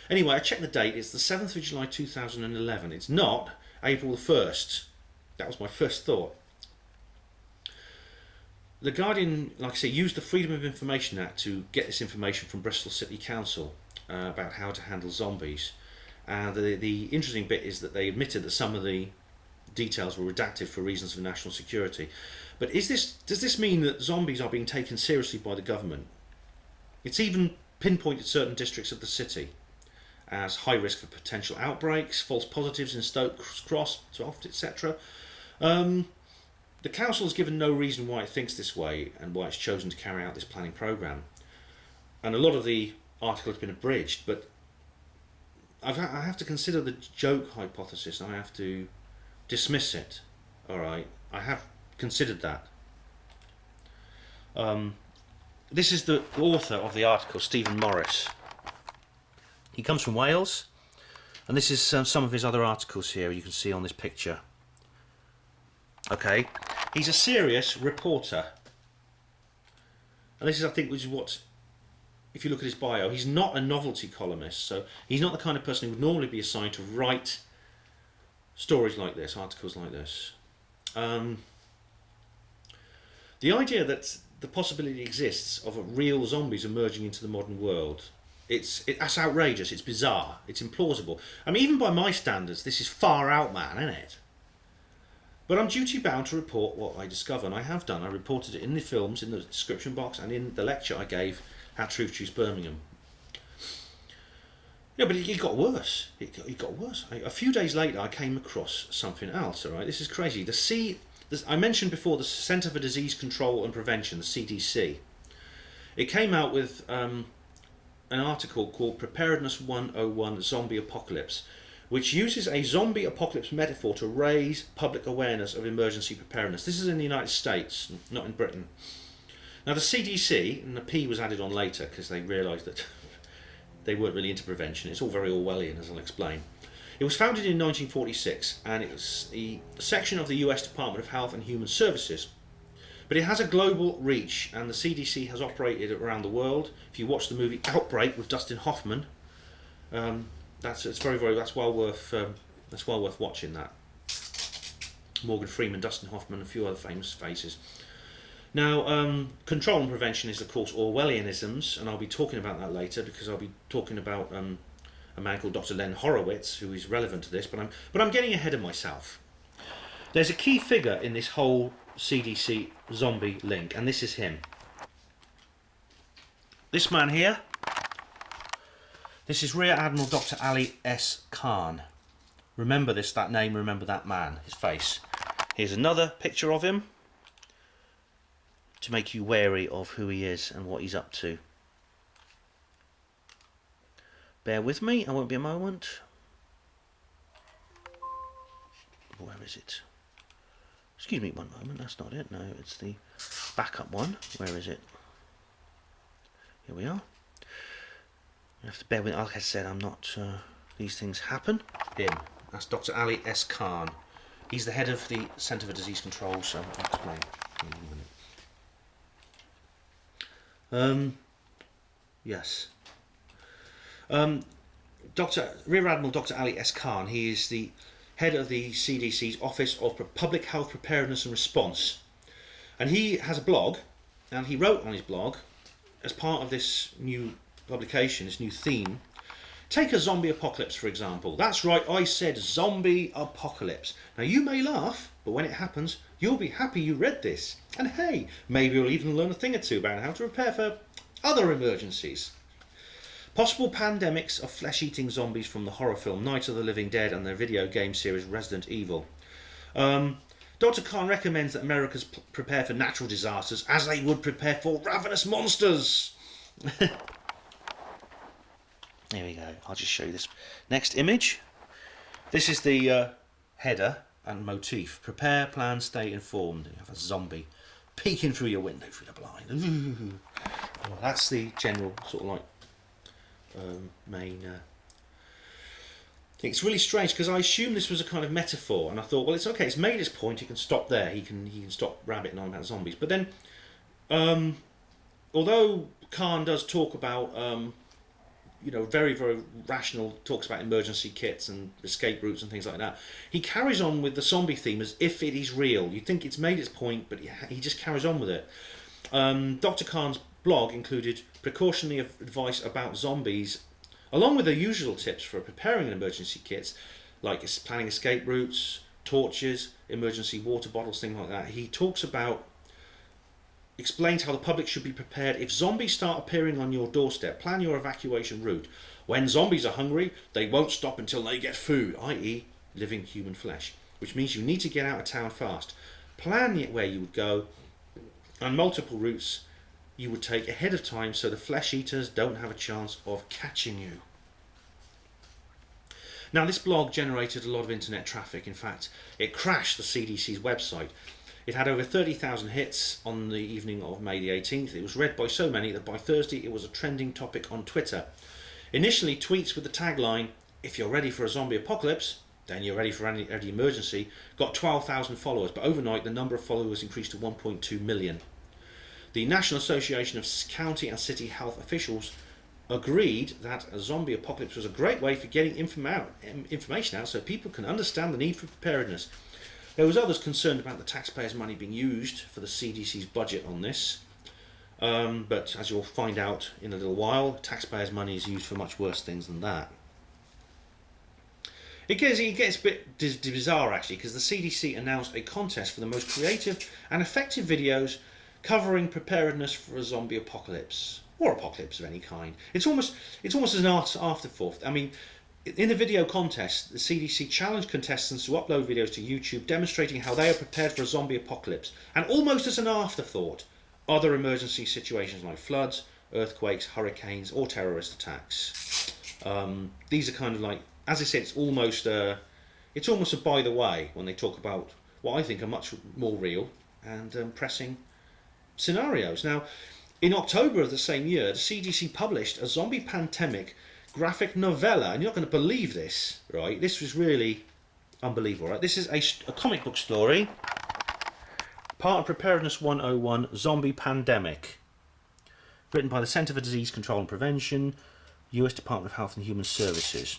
Anyway, I checked the date. It's the 7th of July 2011. It's not April the 1st. That was my first thought. The Guardian, like I say, used the Freedom of Information Act to get this information from Bristol City Council about how to handle zombies. And the interesting bit is that they admitted that some of the details were redacted for reasons of national security. But does this mean that zombies are being taken seriously by the government? It's even pinpointed certain districts of the city as high risk for potential outbreaks, false positives in Stokes Croft, etc. The council has given no reason why it thinks this way and why it's chosen to carry out this planning programme. And a lot of the article has been abridged, but I have to consider the joke hypothesis and I have to dismiss it. Alright, I have considered that. This is the author of the article, Stephen Morris. He comes from Wales, and this is some of his other articles here you can see on this picture. Okay, he's a serious reporter, and this is, I think, which is what, if you look at his bio, he's not a novelty columnist, so he's not the kind of person who would normally be assigned to write stories like this, articles like this. The idea that the possibility exists of real zombies emerging into the modern world, that's outrageous, it's bizarre, it's implausible. I mean, even by my standards, this is far out, man, isn't it? But I'm duty bound to report what I discover, and I have done. I reported it in the films, in the description box, and in the lecture I gave at Truth Juice Birmingham. Yeah, but it got worse. It got worse. A few days later, I came across something else. All right, this is crazy. I mentioned before the Centre for Disease Control and Prevention, the CDC. It came out with an article called Preparedness 101 Zombie Apocalypse, which uses a zombie apocalypse metaphor to raise public awareness of emergency preparedness. This is in the United States, not in Britain. Now the CDC, and the P was added on later because they realised that they weren't really into prevention. It's all very Orwellian, as I'll explain. It was founded in 1946, and it was a section of the US Department of Health and Human Services. But it has a global reach, and the CDC has operated around the world. If you watch the movie Outbreak with Dustin Hoffman, that's well worth watching. That Morgan Freeman, Dustin Hoffman, a few other famous faces. Now, control and prevention is, of course, Orwellianisms, and I'll be talking about that later because I'll be talking about a man called Dr. Len Horowitz, who is relevant to this. But I'm getting ahead of myself. There's a key figure in this whole CDC zombie link, and this is him. This man here, This is Rear Admiral Dr. Ali S. Khan. Remember that name, remember that man, his face. Here's another picture of him to make you wary of who he is and what he's up to. Bear with me, I won't be a moment. Where is it? Excuse me one moment, that's not it. No, it's the backup one. Where is it? Here we are. You have to bear with me. Like I said, I'm not... these things happen. Him. That's Dr. Ali S. Khan. He's the head of the Centre for Disease Control, so I'll explain in a minute. Yes. Rear Admiral Dr. Ali S. Khan, he is the head of the CDC's Office of Public Health Preparedness and Response. And he has a blog, and he wrote on his blog, as part of this new publication, this new theme, take a zombie apocalypse, for example. That's right, I said zombie apocalypse. Now, you may laugh, but when it happens, you'll be happy you read this. And hey, maybe you'll even learn a thing or two about how to prepare for other emergencies. Possible pandemics of flesh-eating zombies from the horror film Night of the Living Dead and their video game series Resident Evil. Dr. Khan recommends that Americans prepare for natural disasters as they would prepare for ravenous monsters. There we go. I'll just show you this next image. This is the header and motif. Prepare, plan, stay informed. You have a zombie peeking through your window through the blind. Well, that's the general sort of like main thing. It's really strange because I assumed this was a kind of metaphor, and I thought, well, it's okay. It's made its point. He can stop there. He can stop rabbiting on about zombies. But then, although Khan does talk about very, very rational, talks about emergency kits and escape routes and things like that, he carries on with the zombie theme as if it is real. You think it's made its point, but he just carries on with it. Dr. Khan's blog included precautionary advice about zombies, along with the usual tips for preparing emergency kits, like planning escape routes, torches, emergency water bottles, things like that. He explains how the public should be prepared if zombies start appearing on your doorstep. Plan your evacuation route. When zombies are hungry, they won't stop until they get food, i.e. living human flesh, which means you need to get out of town fast. Plan where you would go and multiple routes you would take ahead of time so the flesh eaters don't have a chance of catching you. Now, this blog generated a lot of internet traffic. In fact, it crashed the CDC's website. It had over 30,000 hits on the evening of May the 18th. It was read by so many that by Thursday it was a trending topic on Twitter. Initially, tweets with the tagline, "If you're ready for a zombie apocalypse, then you're ready for any emergency," got 12,000 followers, but overnight the number of followers increased to 1.2 million. The National Association of County and City Health Officials agreed that a zombie apocalypse was a great way for getting information out so people can understand the need for preparedness. There was others concerned about the taxpayers' money being used for the CDC's budget on this, but as you'll find out in a little while, taxpayers' money is used for much worse things than that. It gets a bit bizarre actually, because the CDC announced a contest for the most creative and effective videos covering preparedness for a zombie apocalypse, or apocalypse of any kind. It's almost an afterthought. I mean, in the video contest, the CDC challenged contestants to upload videos to YouTube demonstrating how they are prepared for a zombie apocalypse, and almost as an afterthought, other emergency situations like floods, earthquakes, hurricanes, or terrorist attacks. These are kind of like, as I said, it's almost a by the way when they talk about what I think are much more real and pressing scenarios. Now, in October of the same year, the CDC published a zombie pandemic graphic novella, and you're not going to believe this, right? This was really unbelievable, right? This is a comic book story, part of Preparedness 101, Zombie Pandemic, written by the Centre for Disease Control and Prevention, US Department of Health and Human Services.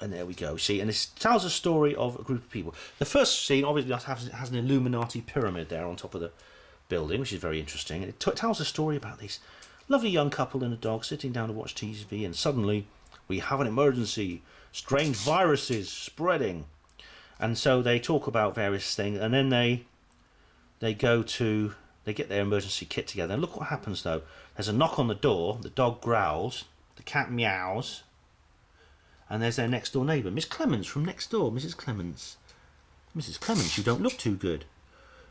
And there we go, see, and this tells a story of a group of people. The first scene obviously has an Illuminati pyramid there on top of the building, which is very interesting. It tells a story about this lovely young couple and a dog sitting down to watch TV, and suddenly we have an emergency, strange viruses spreading. And so they talk about various things, and then they get their emergency kit together. And look what happens though. There's a knock on the door, the dog growls, the cat meows, And there's their next door neighbour, Miss Clements from next door. Mrs. Clements. Mrs. Clements, you don't look too good.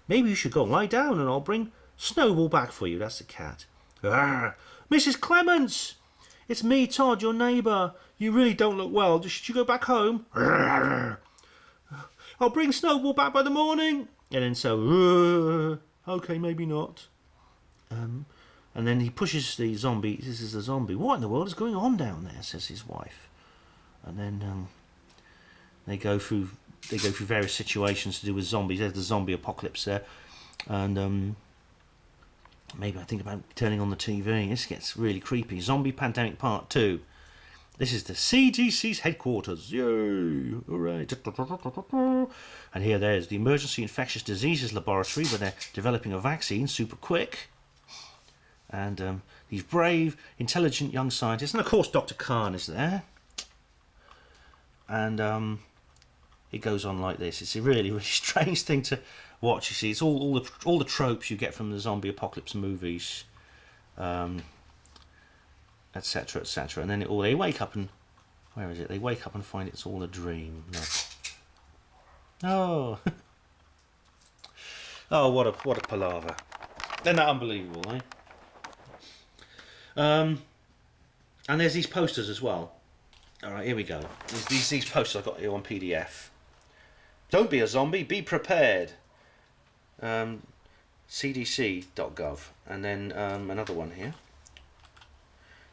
Maybe you should go lie down and I'll bring Snowball back for you. That's the cat. Arr! Mrs. Clements! It's me, Todd, your neighbour. You really don't look well. Should you go back home? Arr! I'll bring Snowball back by the morning. And then so, okay, maybe not. And then he pushes the zombie. This is the zombie. What in the world is going on down there? Says his wife. And then they go through various situations to do with zombies. There's the zombie apocalypse there, and maybe I think about turning on the TV. This gets really creepy. Zombie Pandemic Part 2. This is the CDC's headquarters. Yay! Hooray! And here there's the Emergency Infectious Diseases Laboratory, where they're developing a vaccine super quick. And these brave, intelligent young scientists, and of course Dr. Khan is there. And it goes on like this. It's a really, really strange thing to watch. You see, it's all the tropes you get from the zombie apocalypse movies, etc., etc. And then they wake up and where is it? They wake up and find it's all a dream. No. Oh, what a palaver! Isn't that unbelievable, eh? And there's these posters as well. All right, here we go. These posters I've got here on PDF. Don't be a zombie, be prepared. CDC.gov. And then another one here.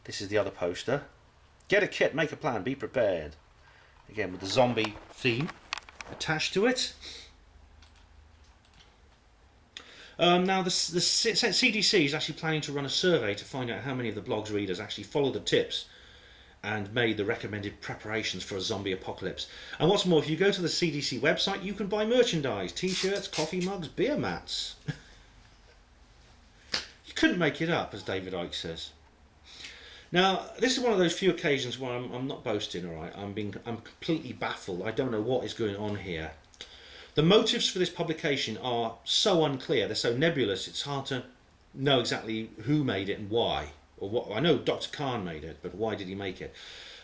This is the other poster. Get a kit, make a plan, be prepared. Again, with the zombie theme attached to it. Now, the CDC is actually planning to run a survey to find out how many of the blog's readers actually follow the tips and made the recommended preparations for a zombie apocalypse. And what's more, if you go to the CDC website, you can buy merchandise, t-shirts, coffee mugs, beer mats. You couldn't make it up, as David Icke says. Now, this is one of those few occasions where I'm not boasting, all right? I'm completely baffled. I don't know what is going on here. The motives for this publication are so unclear, they're so nebulous, it's hard to know exactly who made it and why. Or what, I know Dr. Khan made it, but why did he make it?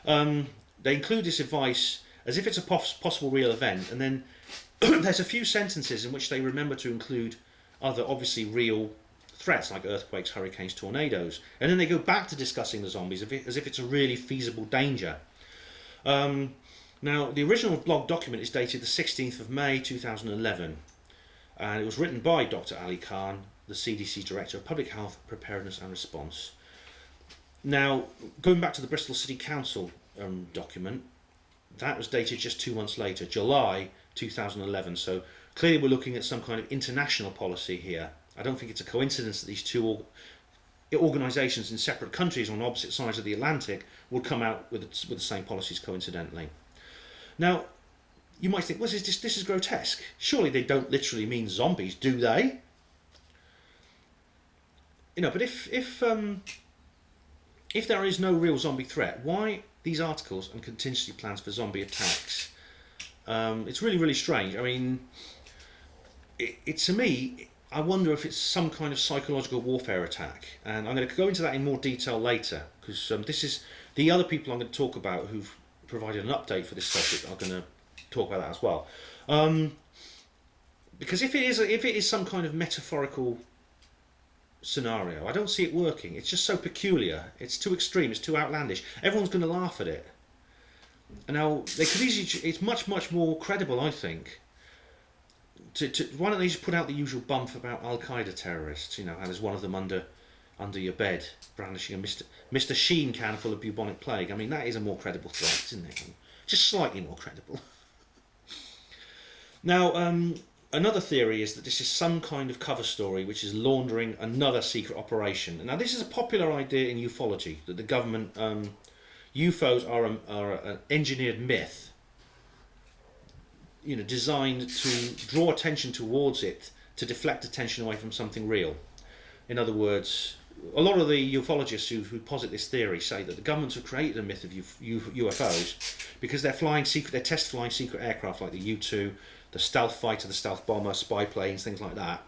They include this advice as if it's a possible real event, and then there's a few sentences in which they remember to include other obviously real threats like earthquakes, hurricanes, tornadoes, and then they go back to discussing the zombies as if it's a really feasible danger. Now, the original blog document is dated the 16th of May 2011, and it was written by Dr. Ali Khan, the CDC Director of Public Health, Preparedness and Response. Now, going back to the Bristol City Council document, that was dated just 2 months later, July 2011, so clearly we're looking at some kind of international policy here. I don't think it's a coincidence that these two organisations in separate countries on opposite sides of the Atlantic would come out with the same policies coincidentally. Now, you might think, well, this is grotesque. Surely they don't literally mean zombies, do they? You know, but if there is no real zombie threat, why these articles and contingency plans for zombie attacks? It's really, really strange. I mean, to me, I wonder if it's some kind of psychological warfare attack. And I'm going to go into that in more detail later, because this is the other people I'm going to talk about who've provided an update for this subject are going to talk about that as well. Because if it is some kind of metaphorical scenario, I don't see it working. It's just so peculiar. It's too extreme. It's too outlandish. Everyone's going to laugh at it. And now they could easily. It's much more credible, I think. Why don't they just put out the usual bump about Al Qaeda terrorists? You know, and there's one of them under your bed brandishing a Mr. Sheen can full of bubonic plague. I mean, that is a more credible threat, isn't it? Just slightly more credible. Now, another theory is that this is some kind of cover story which is laundering another secret operation. Now, this is a popular idea in ufology, that the government, UFOs are an engineered myth, you know, designed to draw attention towards it, to deflect attention away from something real. In other words, a lot of the ufologists who posit this theory say that the governments have created a myth of UFOs because they're test flying secret aircraft like the U-2, the stealth fighter, the stealth bomber, spy planes, things like that.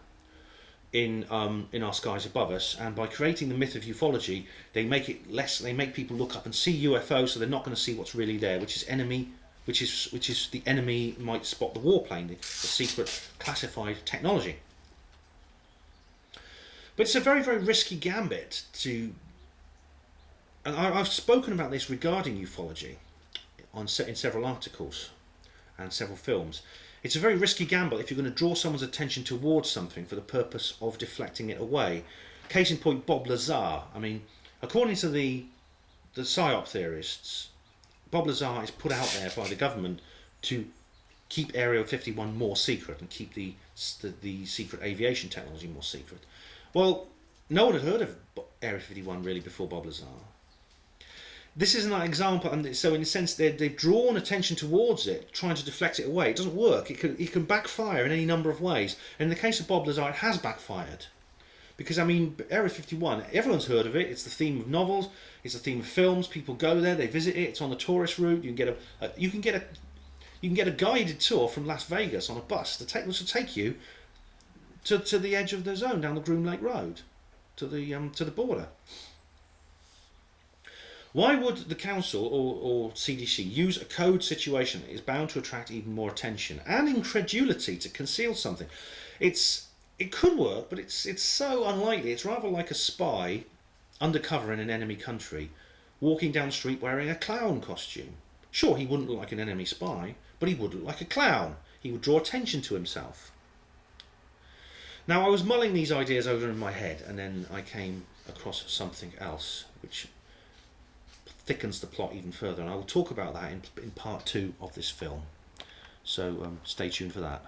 in our skies above us, and by creating the myth of ufology, they make it less. They make people look up and see UFOs, so they're not going to see what's really there, which is the enemy might spot the warplane, the secret classified technology. But it's a very, very risky gambit to, and I've spoken about this regarding ufology in several articles and several films. It's a very risky gamble if you're going to draw someone's attention towards something for the purpose of deflecting it away. Case in point, Bob Lazar. I mean, according to the PSYOP theorists, Bob Lazar is put out there by the government to keep Area 51 more secret and keep the secret aviation technology more secret. Well, no one had heard of Area 51 really before Bob Lazar. This is an example, and so in a sense they've drawn attention towards it, trying to deflect it away. It doesn't work. It can backfire in any number of ways. And in the case of Bob Lazar, it has backfired. Because, I mean, Area 51, everyone's heard of it. It's the theme of novels. It's the theme of films. People go there, they visit it. It's on the tourist route. You can get a guided tour from Las Vegas on a bus which will take you to the edge of the zone, down the Groom Lake Road, to the border. Why would the council or CDC use a code situation that is bound to attract even more attention and incredulity to conceal something? It could work, but it's so unlikely. It's rather like a spy undercover in an enemy country walking down the street wearing a clown costume. Sure, he wouldn't look like an enemy spy, but he would look like a clown. He would draw attention to himself. Now, I was mulling these ideas over in my head, and then I came across something else which thickens the plot even further, and I will talk about that in part 2 of this film. So stay tuned for that.